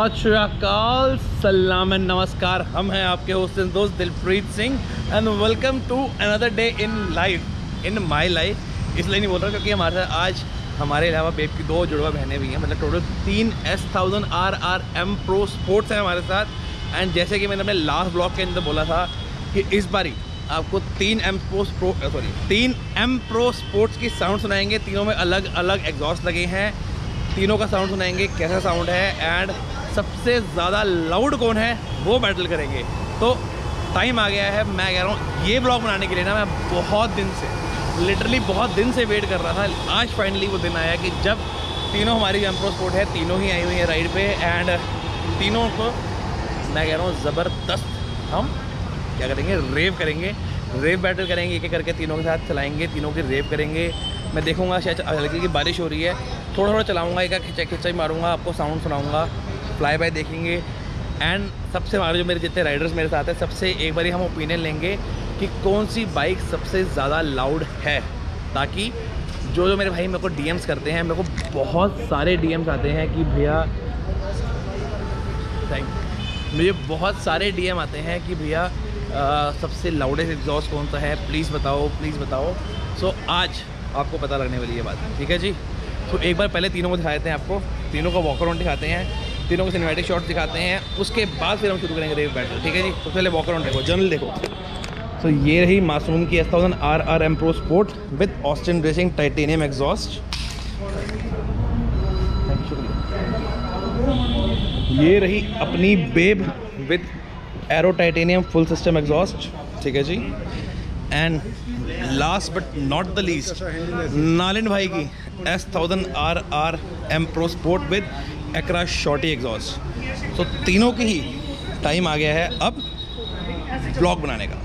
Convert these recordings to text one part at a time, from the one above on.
सत श्री अकाल, सलाम एंड नमस्कार। हम हैं आपके होस्ट एंड दोस्त Dilpreet Singh and welcome to another day in life in my life. इसलिए नहीं बोल रहा क्योंकि हमारे साथ आज हमारे अलावा बेब की 2 जुड़वा बहनें भी हैं, मतलब total 3 S1000 RRM pro sports हैं हमारे साथ। एंड जैसे कि मैंने अपने लास्ट ब्लॉग के अंदर बोला था कि इस बारी आपको 3 M प्रो स्पोर्ट्स की साउंड सुनाएंगे। तीनों में अलग अलग एग्जॉस्ट लगे हैं, तीनों का साउंड सुनाएंगे कैसा साउंड है एंड सबसे ज़्यादा लाउड कौन है वो बैटल करेंगे। तो टाइम आ गया है, मैं कह रहा हूँ ये ब्लॉग बनाने के लिए ना मैं बहुत दिन से लिटरली बहुत दिन से वेट कर रहा था। आज फाइनली वो दिन आया कि जब तीनों हमारी M प्रो स्पोर्ट है, तीनों ही आई हुई है राइड पे एंड तीनों को मैं कह रहा हूँ ज़बरदस्त हम क्या करेंगे, रेव करेंगे, रेव बैटल करेंगे। एक एक करके तीनों के साथ चलाएंगे, तीनों के रेव करेंगे। मैं देखूंगा शायद हल्की की बारिश हो रही है, थोड़ा थोड़ा चलाऊंगा, एक खिंचाई मारूंगा, आपको साउंड सुनाऊंगा, फ्लाई बाय देखेंगे। एंड सबसे हमारे जो मेरे जितने राइडर्स मेरे साथ हैं सबसे एक बारी हम ओपिनियन लेंगे कि कौन सी बाइक सबसे ज़्यादा लाउड है, ताकि जो मेरे भाई मेरे को DMs करते हैं, मेरे को बहुत सारे DMs आते हैं कि भैया मुझे बहुत सारे DM आते हैं कि भैया सबसे लाउडेस्ट एग्जॉस्ट कौन सा है, प्लीज़ बताओ। सो आज आपको पता लगने वाली है बात, ठीक है जी। तो एक बार पहले तीनों को दिखा देते हैं, आपको तीनों का वॉक अराउंड दिखाते हैं, तीनों को सिनेमैटिक शॉट दिखाते हैं, उसके बाद फिर हम शुरू करेंगे रेव बैटल, ठीक है जी। तो पहले वॉक अराउंड देखो, जर्नल देखो। तो ये रही मासूम की S1000 RRM pro sport with Austin racing titanium exhaust. ये रही अपनी babe with Arrow titanium full system exhaust, ठीक है जी। And last but not the least Nalin भाई की S1000 RRM pro sport with Akra shorty exhaust. तो तीनों की ही टाइम आ गया है अब ब्लॉग बनाने का।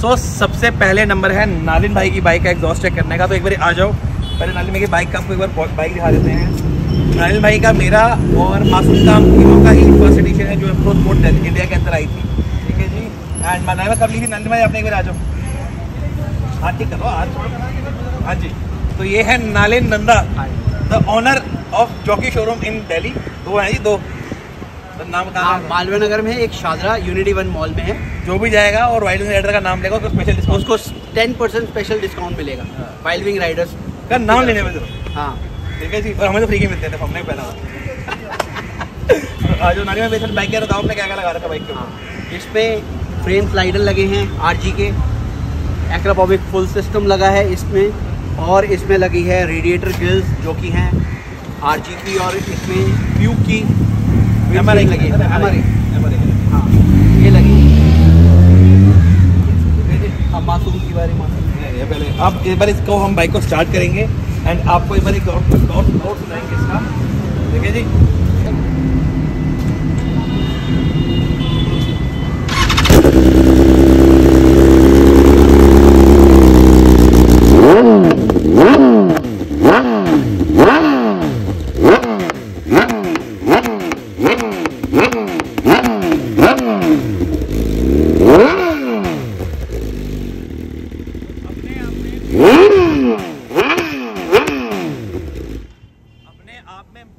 तो सबसे पहले नंबर है नालिन भाई की बाइक का एग्जॉस्ट चेक करने का। तो एक बार आ जाओ, पहले नालिन भाई की बाइक का आपको एक बार बाइक दिखा देते हैं। नालिन भाई का, मेरा और मासूम का तीनों का ही फर्स्ट एडिशन है जो M प्रो स्पोर्ट इंडिया के अंदर आई थी, ठीक है जी। एंड बनाया कब ली थी नालिन भाई आपने, एक बार आ जाओ, हाँ ठीक करो आज, हाँ जी। तो ये है Nalin Nanda, the owner of Jockey showroom in Delhi. 2 है जी, 2 नाम कहाँ है? मालवीय नगर में एक शादरा यूनिटी 1 मॉल में है। जो भी जाएगा और वाइल्ड विंग राइडर का नाम लेगा उसको स्पेशल डिस्काउंट, उसको 10% स्पेशल डिस्काउंट मिलेगा वाइल्ड विंग राइडर्स का नाम लेने में। हाँ ठीक है जी, और हमें तो फ्री के मिलते थे, हमने पहना आज जो नाली में बेहतर बाइक क्या आपने क्या क्या लगा रखा बाइक के? हाँ, इस पर फ्रेम स्लाइडर लगे हैं RG के, एक्रापोविक फुल सिस्टम लगा है इसमें, और इसमें लगी है रेडिएटर ग्रिल्स जो कि हैं RG की, और इसमें ट्यूब की MRI लगी है, MRI हाँ ये लगी। अब मासूम की बारी, मासूम पहले अब एक बार इसको हम बाइक को स्टार्ट करेंगे एंड आपको एक बार सुनाएंगे इसका, ठीक है जी।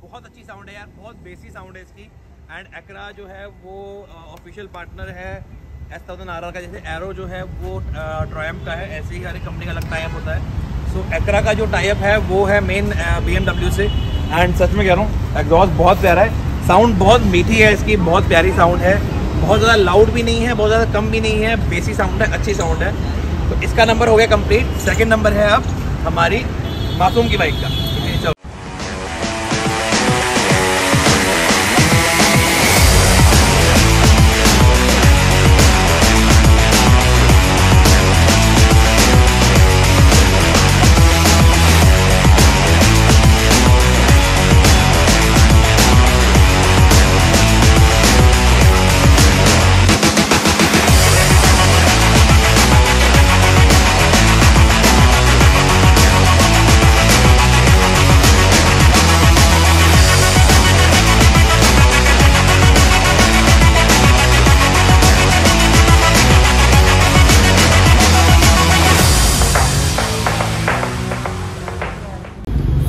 बहुत अच्छी साउंड है यार, बहुत बेसी साउंड है इसकी। एंड एक्रा जो है वो ऑफिशियल पार्टनर है S1000 RR का। जैसे एरो जो है वो ट्रायम्फ का है, ऐसे ही हर एक कंपनी का अलग टाइप होता है। सो एक्रा का जो टाइप है वो है मेन BMW से। एंड सच में कह रहा हूँ एग्जॉस्ट बहुत प्यारा है, साउंड बहुत मीठी है इसकी, बहुत प्यारी साउंड है। बहुत ज़्यादा लाउड भी नहीं है, बहुत ज़्यादा कम भी नहीं है, बेसी साउंड है, अच्छी साउंड है। तो इसका नंबर हो गया कंप्लीट। सेकंड नंबर है अब हमारी मासूम की बाइक का। चलो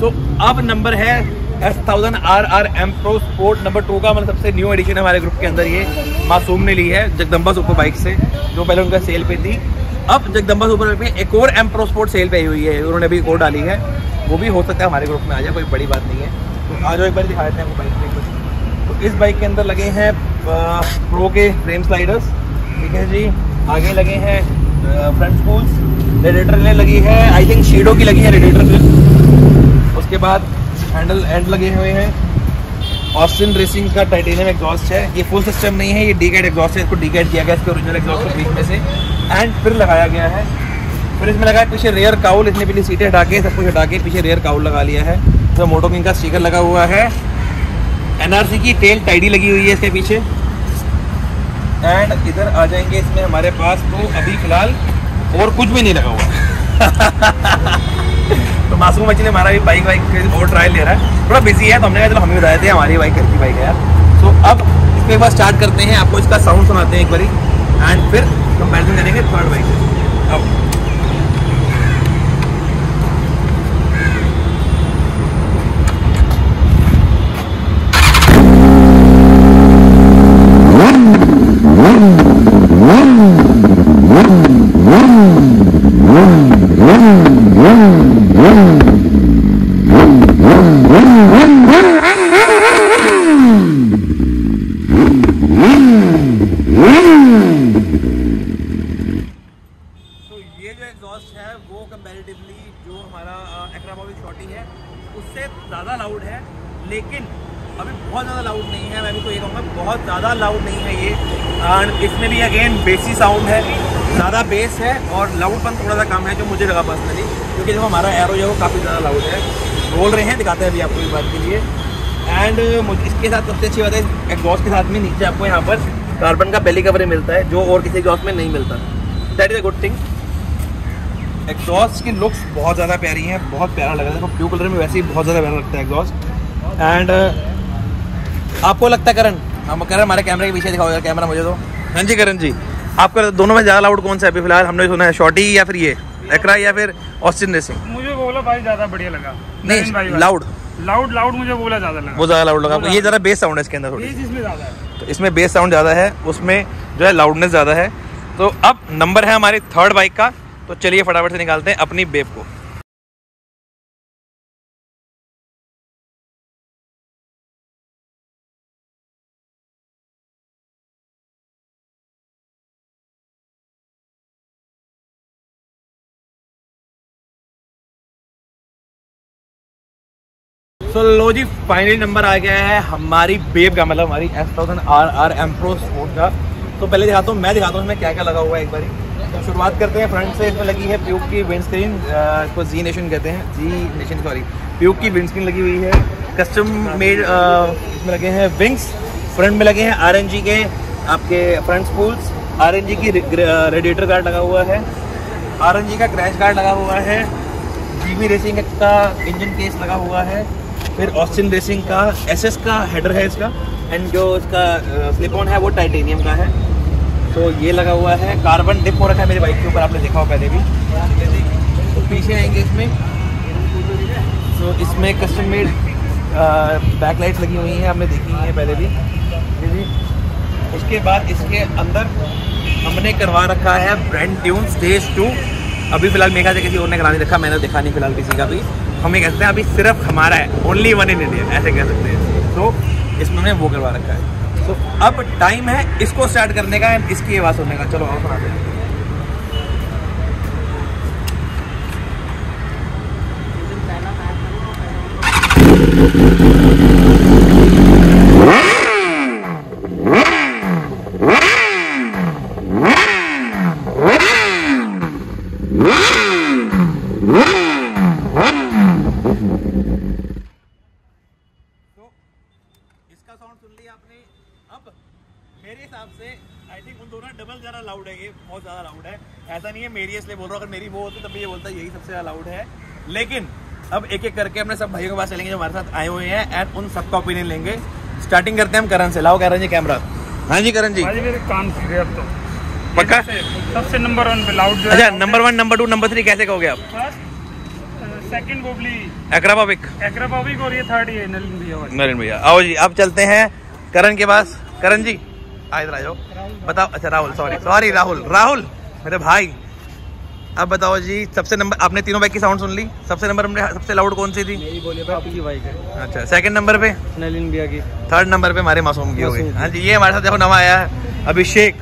तो अब नंबर है S1000 RR M Pro Sport number 2 का, मतलब सबसे न्यू एडिशन है हमारे ग्रुप के अंदर। ये मासूम ने ली है जगदम्बा सुपर बाइक से, जो पहले उनका सेल पे थी। अब जगदम्बा सुपर पे एक और M Pro Sport सेल पे आई हुई है, उन्होंने अभी एक और डाली है। वो भी हो सकता है हमारे ग्रुप में आ जाए, कोई बड़ी बात नहीं है। तो आ जाओ एक बार दिखा देते हैं आपको बाइक पे। तो इस बाइक के अंदर लगे हैं प्रो के फ्रेम स्लाइडर्स, ठीक है जी। आगे लगे हैं फ्रंट स्पूल्स, रेडिएटर लगी है, आई थिंक शीडो की लगी है रेडिएटर। उसके बाद हैंडल एंड लगे हुए हैं। ऑस्टिन रेसिंग का टाइटेनियम एग्जॉस्ट है, ये फुल सिस्टम नहीं है, ये डीकैड एग्जॉस्ट है। इसको डीकैड किया गया इसके ओरिजिनल एग्जॉस्ट को बीच में से, एंड फिर लगाया गया है। फिर इसमें लगा है पीछे रेयर काउल, इसने पीछे सीटें हटा के सब कुछ हटा के पीछे रेयर काउल लगा लिया है। तो मोटो किंग का स्टिकर लगा हुआ है। NRC की टेल टाइडी लगी हुई है इसके पीछे। एंड इधर आ जाएंगे, इसमें हमारे पास तो अभी फिलहाल और कुछ भी नहीं लगा हुआ। तो मासूम बच्ची ने हमारा भी बाइक और ट्रायल ले रहा है, थोड़ा बिजी है, तो हमने कहा चलो हम भी बताए थे हमारी बाइक घर की बाइक है यार। तो अब इसके बाद स्टार्ट करते हैं, आपको इसका साउंड सुनाते हैं एक बारी, एंड फिर कंपैरिजन करेंगे थर्ड बाइक से। अब ज़्यादा लाउड है, लेकिन अभी बहुत ज़्यादा लाउड नहीं है। मैं भी तो ये कहूँगा बहुत ज़्यादा लाउड नहीं है ये। एंड इसमें भी अगेन बेसी साउंड है, ज़्यादा बेस है और लाउडपन थोड़ा सा कम है, जो मुझे लगा पर्सनली, क्योंकि जो हमारा एरो है वो काफ़ी ज़्यादा लाउड है। बोल रहे हैं, दिखाते हैं अभी आपको इस बात के लिए। एंड मुझे इसके साथ सबसे अच्छी बात है, एग्जॉस्ट के साथ में नीचे आपको यहाँ पर कार्बन का बेली कवर मिलता है, जो और किसी एग्जॉस्ट में नहीं मिलता। That is a good thing. Exhaust की लुक्स बहुत ज़्यादा प्यारी हैं, बहुत प्यारा लग रहा है। ब्लू कलर में वैसे ही बहुत ज़्यादा प्यारा लगता है एग्जॉस्ट। एंड आपको लगता है करण, हम करण हमारे कैमरे के पीछे दिखाओ कैमरा मुझे तो। हाँ जी करण जी, आपका दोनों में ज़्यादा लाउड कौन सा है अभी फिलहाल? हमने सुना है शॉर्टी या फिर ये एक्रा या फिर ऑस्टिन रेसिंग? मुझे बोला भाई ज़्यादा बढ़िया लगा। नहीं लाउड मुझे बोला ज़्यादा लगा, वो ज़्यादा लाउड लगा। ये ज़्यादा बेस साउंड है इसके अंदर, थोड़ी इसमें ज़्यादा है, तो इसमें बेस साउंड ज़्यादा है, उसमें जो है लाउडनेस ज़्यादा है। तो अब नंबर है हमारी थर्ड बाइक का, तो चलिए फटाफट से निकालते हैं अपनी बेब को। तो लो जी, फाइनली नंबर आ गया है हमारी बेब का, मतलब हमारी S1000 RR M Pro Sport का। तो पहले दिखाता हूँ, मैं दिखाता हूँ इसमें क्या क्या लगा हुआ है एक बारी। तो शुरुआत करते हैं फ्रंट से। इसमें लगी है प्यूक की विंड स्क्रीन, इसको जी नेशन कहते हैं, प्यूक की विंड स्क्रीन लगी हुई है। कस्टम मेड इसमें लगे हैं विंग्स। फ्रंट में लगे हैं RNG के आपके फ्रंट स्पूल्स, RNG की रेडिएटर गार्ड लगा हुआ है, RNG का क्रैश गार्ड लगा हुआ है, GB रेसिंग का इंजन केस लगा हुआ है, फिर ऑस्टिन रेसिंग का SS का हेडर है इसका, एंड जो इसका स्लिप ऑन है वो टाइटेनियम का है। तो ये लगा हुआ है, कार्बन डिप हो रखा है मेरी बाइक के ऊपर, आपने देखा हो पहले भी। तो पीछे आएंगे इसमें, तो इसमें कस्टम मेड बैक लाइट्स लगी हुई हैं, आपने देखी हैं पहले भी। उसके बाद इसके अंदर हमने करवा रखा है ब्रांड ट्यून स्टेज 2। अभी फिलहाल मेघा से किसी और ने करा नहीं रखा, मैंने देखा नहीं फिलहाल किसी का भी। हम ये कहते हैं अभी सिर्फ हमारा है, ओनली वन इन इंडिया ऐसे कह सकते हैं। तो इसमें हमने वो करवा रखा है। तो अब टाइम है इसको स्टार्ट करने का, इसकी आवाज़ सुनने का। चलो आओ सुनाते हैं। इसका साउंड सुन लिया आपने। अब मेरे हिसाब से आई थिंक उन दोनों डबल ज़्यादा लाउड है, ये बहुत ज़्यादा लाउड है। ऐसा नहीं है मेरी इसलिए बोल रहा हूँ, अगर मेरी वो होती तब भी ये बोलता यही सबसे ज़्यादा लाउड है। लेकिन अब एक एक करके अपने सब भाइयों के पास चलेंगे जो हमारे साथ आए हुए हैं एंड उन सबका ओपिनियन लेंगे। स्टार्टिंग करते हैं हम करण से। लाओ करण जी कैमरा। हाँ जी करण जी, मेरे कान फिर अब तो पक्का सबसे नंबर 1 पे लाउड जो अच्छा, नंबर 1, नंबर 2, नंबर 3 कैसे कहोगे आप? फर्स्ट सेकंड वोबली एक्रापोविक और ये थर्ड ये नरेंद्र भैया। आओ जी, अब चलते हैं करण के पास। करण जी इधर आ जाओ, बताओ। अच्छा राहुल, राहुल मेरे भाई। अब बताओ जी, सबसे नंबर आपने तीनों बाइक की साउंड सुन ली, सबसे नंबर में सबसे लाउड कौन सी थी? मेरी बोलिए तो आपकी बाइक है। अच्छा, सेकंड नंबर पे नलिन भैया की। थर्ड नंबर पे हमारे मासूम की हो गई। हाँ जी, ये हमारे साथ देखो नवा आया है अभिषेक।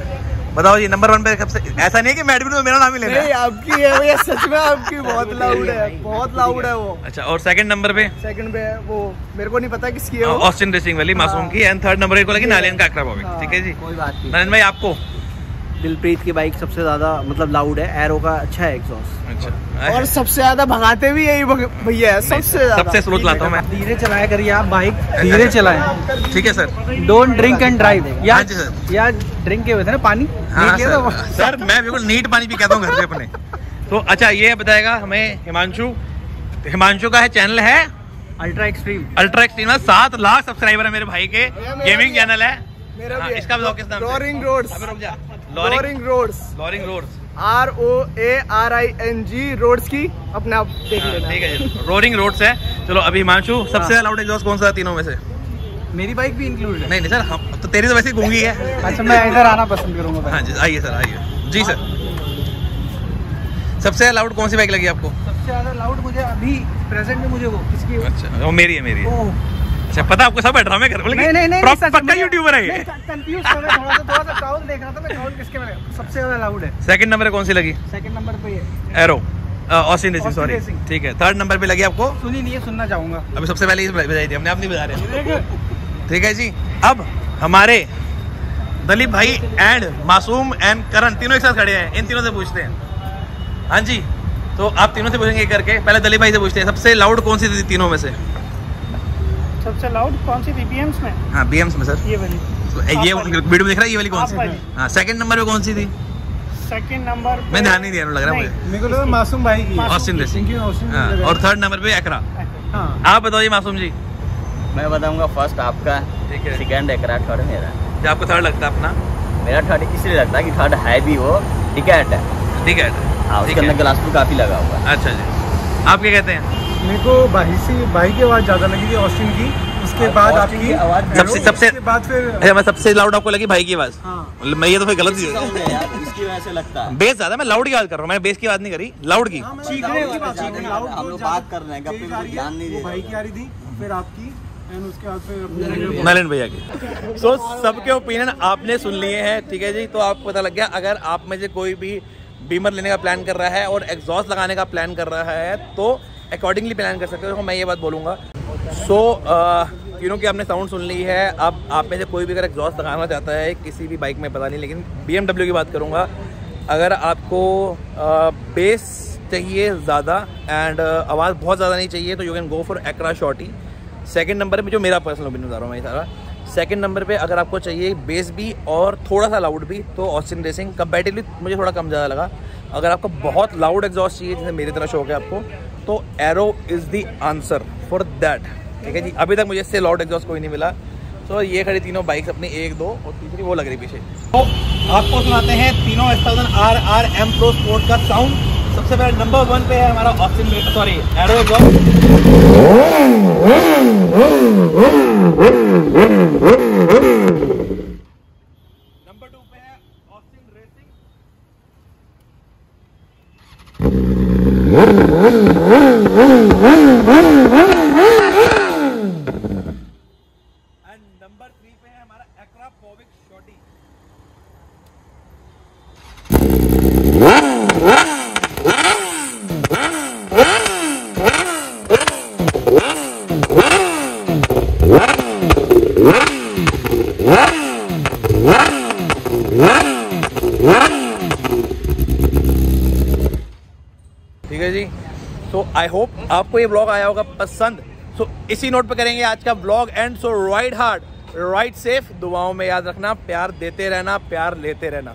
बताओ जी नंबर 1 पे सबसे, ऐसा नहीं है कि मैडम में मेरा नाम ही लेना है। आपकी है भैया, सच में आपकी बहुत लाउड है, बहुत लाउड है वो। अच्छा, और सेकंड नंबर पे? सेकंड पे वो मेरे को नहीं पता किसकी है वो। ऑस्टिन रेसिंग वाली मासूम की। एंड थर्ड नंबर को लगी नालियन का एक्रापोविक। ठीक है जी, कोई बात नहीं। नरेंद्र भाई आपको? दिलप्रीत की बाइक सबसे ज्यादा मतलब लाउड है, एरो का अच्छा है एग्जॉस्ट। अच्छा, और सबसे ज्यादा भगाते भी यही भैया है, सबसे ज्यादा। सबसे स्लो चलाता हूँ मैं। धीरे चलाया करिए आप बाइक, धीरे चलाएं। ठीक है sir. Don't drink and drive. हाँ जी सर। या ड्रिंक के हुए थे ना पानी। हाँ सर, मैं बिल्कुल नीट पानी भी कहता हूँ घर पे अपने। तो अच्छा, ये बताएगा हमें हिमांशु का है चैनल है अल्ट्रा एक्सट्रीम। 7 लाख सब्सक्राइबर है मेरे भाई के, गेमिंग चैनल है। हाँ, इसका बताओ किस नाम से? लॉरिंग रोड्स। अबे रुक जा। लॉरिंग रोड्स रोड्स की अपने आप देख लेना। ठीक है जी, रोरिंग रोड्स है। चलो अभी हिमांशु, सबसे ज्यादा लाउड एग्जॉस्ट कौन सा है तीनों में से? मेरी बाइक भी इंक्लूड है। नहीं सर, हम तो तेरी तो वैसे ही गूंगी है। अच्छा, मैं इधर आना पसंद करूंगा। हाँ जी, आइए सर, आइए जी सर। सबसे ज्यादा लाउड कौन सी बाइक लगी आपको? सबसे ज्यादा लाउड मुझे अभी प्रेजेंट में मुझे वो किसकी? अच्छा, वो मेरी है। अच्छा, पता आपको सब ड्रामे कर रहा हूं। नहीं, पक्का यूट्यूबर है ये। कंफ्यूज कर रहा था, थोड़ा सा काउंट देख रहा था मैं, काउंट किसके में सबसे ज्यादा लाउड है। सेकंड नंबर पे कौन सी लगी? सेकंड नंबर पे एरो ऑस्टिन रेसिंग, सॉरी। ठीक है, थर्ड नंबर पे लगी आपको? सुनी नहीं है, सुनना चाहूंगा। अभी सबसे पहले बजाई थी हमने, आप नहीं बजा रहे। ठीक है जी, अब हमारे दलीप भाई एंड मासूम एंड करण तीनों एक साथ खड़े हैं, इन तीनों से पूछते हैं। हाँ जी, तो आप तीनों से पूछेंगे करके। पहले दलीप भाई से पूछते हैं, सबसे लाउड कौन सी थी तीनों में से? सबसे लाउड कौन सी थी? बीएम्स में? हाँ, बीएम्स में सर। ये वाली। ये वीडियो में दिख रहा है, ये वाली कौन सी? हाँ, सेकंड नंबर पे कौन सी थी? सेकंड नंबर मैं ध्यान नहीं दिया, लग रहा है मुझे। मेरे को लगा मासूम भाई की, ऑस्टिन रेसिंग। और थर्ड नंबर पे एकरा। आप बताओ जी मासूम जी। मैं बताऊंगा फर्स्ट आपका, ठीक है, सेकंड एकरा, थर्ड मेरा। जो आपको थर्ड लगता है अपना? मेरा थर्ड इसलिए लगता है कि थर्ड है भी वो टिकट है। ठीक है, हाँ, उसके अंदर ग्लास भी काफी लगा हुआ है। अच्छा जी, आप क्या कहते हैं? मेरे को भाई की आवाज ज्यादा लगी थी ऑस्टिन की, उसके बाद आपकी आवाज सबसे बाद फिर अच्छा, मैं सबसे लाउड आपको लगी भाई की आवाज? हाँ। मैं ये तो फिर गलत ही यार, इसकी वजह से लगता है। बेस ज्यादा, मैं लाउड की बात कर रहा हूँ, मैंने बेस की बात नहीं करी, लाउड की। हम लोग बात कर रहे हैं, गप्पे ध्यान नहीं दे। भाई की आ रही थी, फिर आपकी, उसके बाद फिर नलिन भैया की। सो सबके ओपिनियन आपने सुन लिए हैं। ठीक है जी, तो आपको पता लग गया, अगर आप में से कोई भी बीमर लेने का प्लान कर रहा है और एग्जॉस्ट लगाने का प्लान कर रहा है तो अकॉर्डिंगली प्लान कर सकते हो। तो मैं ये बात बोलूँगा। सो तीनों की आपने साउंड सुन ली है। अब आप में से कोई भी अगर एग्जॉस्ट लगाना चाहता है किसी भी बाइक में, पता नहीं, लेकिन BMW की बात करूँगा, अगर आपको बेस चाहिए ज़्यादा एंड आवाज़ बहुत ज़्यादा नहीं चाहिए तो you can go for Akra shorty. Second number पे जो मेरा पर्सनल ओपिनियन बता रहा हूँ मैं सारा, सेकंड नंबर पे अगर आपको चाहिए बेस भी और थोड़ा सा लाउड भी तो ऑस्टिन रेसिंग कंपैरेटिवली मुझे थोड़ा कम ज़्यादा लगा। अगर आपको बहुत लाउड एग्जॉस्ट चाहिए जैसे मेरी तरह शौक है आपको, तो arrow is the answer for that. ठीक है जी, अभी तक मुझे इससे लाउड एग्जॉस्ट कोई नहीं मिला। तो ये खड़ी तीनों बाइक्स अपनी, 1, 2 और तीसरी वो लग रही पीछे। तो आपको सुनाते हैं तीनों S1000 RR M Pro Sport का साउंड। सबसे पहले नंबर 1 पे है हमारा एरो एग्जॉस्ट। नंबर 2 पे है ऑस्टिन रेसिंग। एंड नंबर 3 पे है हमारा एक्रा ठीक है जी। सो आई होप आपको ये ब्लॉग आया होगा पसंद। सो इसी नोट पे करेंगे आज का blog and. So ride hard, ride safe, दुआओं में याद रखना, प्यार देते रहना, प्यार लेते रहना।